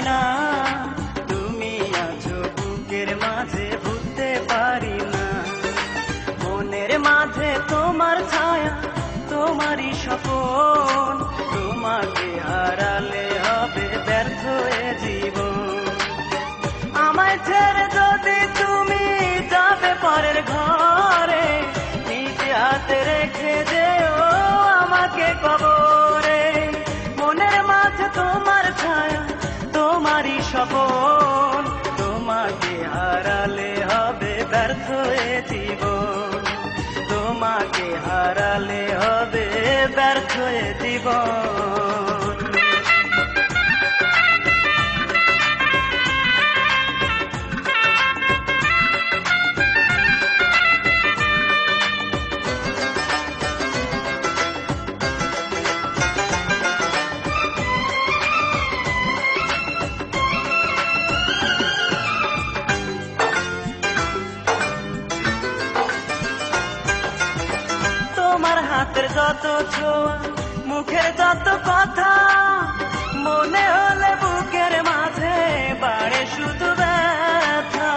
না তুমি আছো বুকের মাঝে, ভুলতে পারি না। মনের মাঝে তোমার ছায়া, তোমারই স্বপন, তোমাকে হারালে হবে ব্যর্থ এ জীবন। আমায় ছেড়ে যদি তুমি যাবে পরের ঘরে, নিজে হাতে রেখে যেও আমাকে কবরে। মনের মাঝে তোমার ছায়া, তোমারই স্বপন, তোমাকে হারালে হবে ব্যর্থ এ জীবন। তোমাকে হারালে হবে ব্যর্থ এ জীবন। তোমার হাতের যত ছোঁয়া, মুখের যত কথা, মনে হলে বুকের মাঝে বাড়ে শুধু ব্যথা।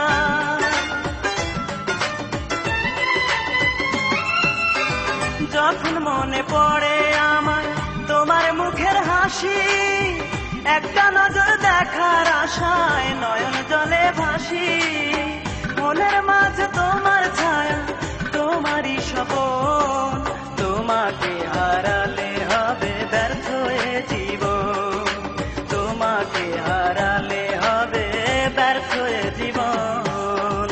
যখন মনে পড়ে আমার তোমার মুখের হাসি, একটা নজর দেখার আশায় নয়ন জলে ভাসি। মনের মাঝে তোমার ছায়া, তোমারই স্বপন, তোমাকে হারালে হবে ব্যর্থ এ জীবন। তোমাকে হারালে হবে ব্যর্থ এ জীবন।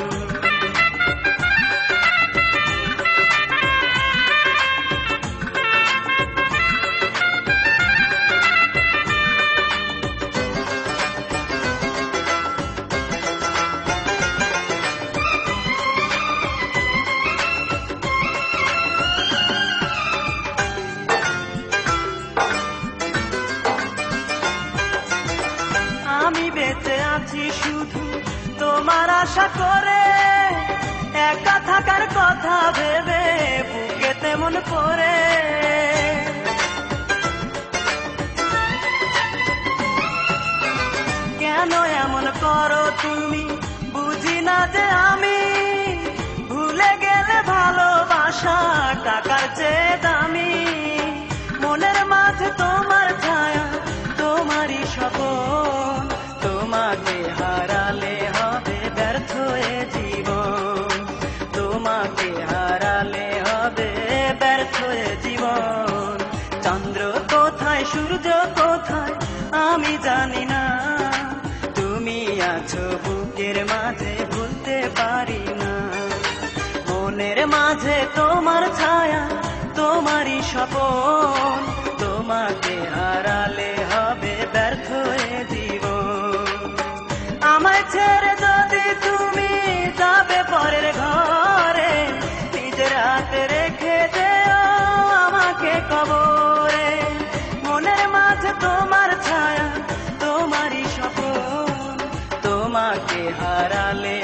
আমি বেঁচে আছি শুধু তোমার আশা করে, একা থাকার কথা ভেবে বুকে তেমন করে। কেন এমন করো তুমি, বুঝি না যে আমি, ভুলে গেলে ভালোবাসা টাকার চেয়ে দামি। মনের মাঝে তোমার ছায়া, তোমারই স্বপন, তোমাকে হারালে হবে ব্যর্থ এ জীবন। তোমাকে হারালে হবে ব্যর্থ এ জীবন। চন্দ্র কোথায়, সূর্য কোথায় আমি জানি না, তুমি আছো বুকের মাঝে, ভুলতে পারি না। মনের মাঝে তোমার ছায়া, তোমারই স্বপন, তোমাকে হারালে হবে ব্যর্থ এ জীবন। আমায় ছেড়ে যদি তুমি যাবে পরের ঘরে, নিজের হাতে রেখে যেও আমাকে কবরে। মনের মাঝে তোমার ছায়া, তোমারই স্বপন, তোমাকে হারালে